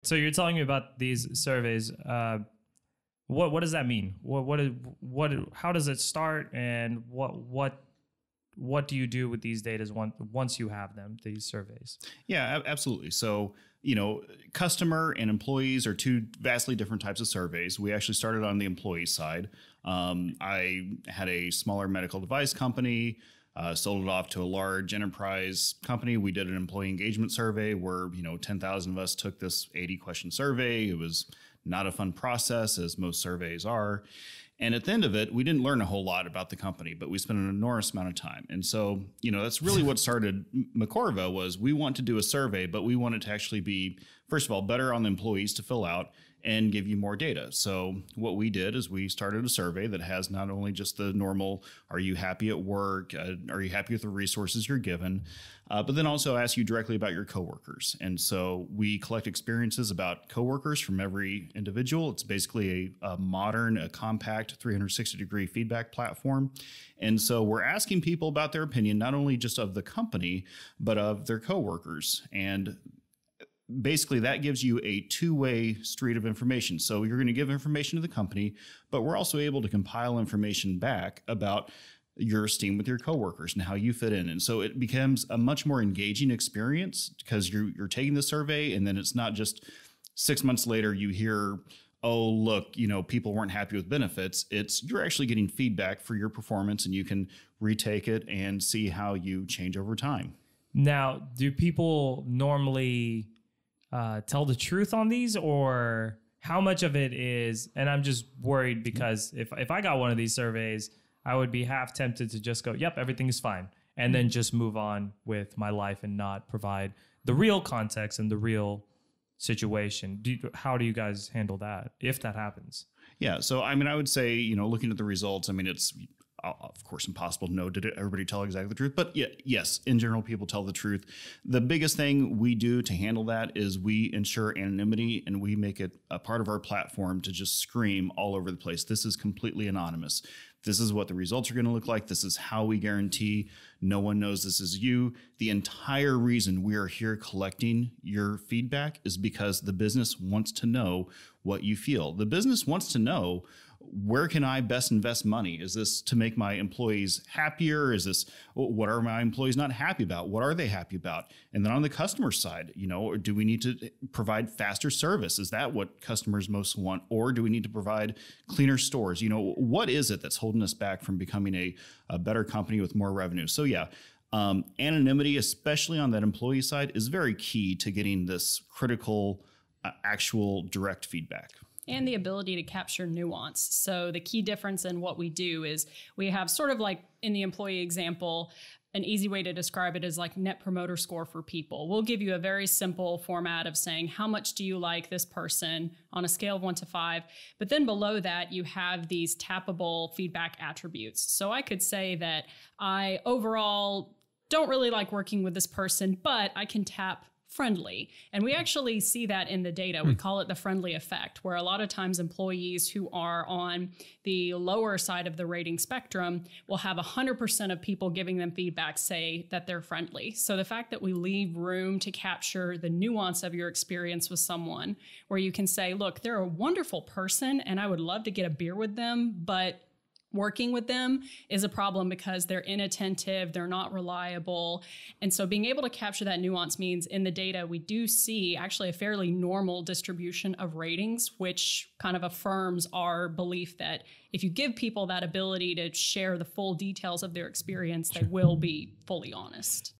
So you're telling me about these surveys. What does that mean? How does it start, and what do you do with these data once you have them, these surveys? Yeah, absolutely. So, customer and employees are two vastly different types of surveys. We actually started on the employee side. I had a smaller medical device company, sold it off to a large enterprise company. We did an employee engagement survey where, 10,000 of us took this 80-question survey. It was not a fun process, as most surveys are. And at the end of it, we didn't learn a whole lot about the company, but we spent an enormous amount of time. And so, that's really what started Macorva. Was we want to do a survey, but we want it to actually be, first of all, better on the employees to fill out and give you more data. So what we did is we started a survey that has not only just the normal, are you happy at work? Are you happy with the resources you're given? But then also ask you directly about your coworkers. And so we collect experiences about coworkers from every individual. It's basically a modern, a compact 360-degree feedback platform. And so we're asking people about their opinion, not only just of the company, but of their coworkers. And basically, that gives you a two-way street of information. So you're going to give information to the company, but we're also able to compile information back about your esteem with your coworkers and how you fit in. And so it becomes a much more engaging experience because you're taking the survey, and then it's not just 6 months later you hear, oh, look, people weren't happy with benefits. You're actually getting feedback for your performance, and you can retake it and see how you change over time. Now, do people normally tell the truth on these, or how much of it is, and I'm just worried because if I got one of these surveys, I would be half tempted to just go, yep, everything is fine, and then just move on with my life and not provide the real context and the real situation. How do you guys handle that if that happens? Yeah. So, I would say, looking at the results, it's of course impossible to know, did everybody tell exactly the truth? But yes, in general, people tell the truth. The biggest thing we do to handle that is we ensure anonymity, and we make it a part of our platform to just scream all over the place. This is completely anonymous. This is what the results are going to look like. This is how we guarantee no one knows this is you. The entire reason we are here collecting your feedback is because the business wants to know what you feel. The business wants to know, where can I best invest money? Is this to make my employees happier? Is this, what are my employees not happy about? What are they happy about? And then on the customer side, do we need to provide faster service? Is that what customers most want? Or do we need to provide cleaner stores? What is it that's holding us back from becoming a better company with more revenue? So yeah, anonymity, especially on that employee side, is very key to getting this critical, actual direct feedback. And the ability to capture nuance. So the key difference in what we do is we have sort of like in the employee example, an easy way to describe it is like net promoter score for people. We'll give you a very simple format of saying, how much do you like this person on a scale of 1 to 5? But then below that, you have these tappable feedback attributes. So I could say that I overall don't really like working with this person, but I can tap friendly. And we actually see that in the data. We call it the friendly effect, where a lot of times employees who are on the lower side of the rating spectrum will have 100% of people giving them feedback say that they're friendly. So the fact that we leave room to capture the nuance of your experience with someone, where you can say, look, they're a wonderful person and I would love to get a beer with them, but working with them is a problem because they're inattentive, they're not reliable. And so being able to capture that nuance means in the data, we do see actually a fairly normal distribution of ratings, which kind of affirms our belief that if you give people that ability to share the full details of their experience, they will be fully honest.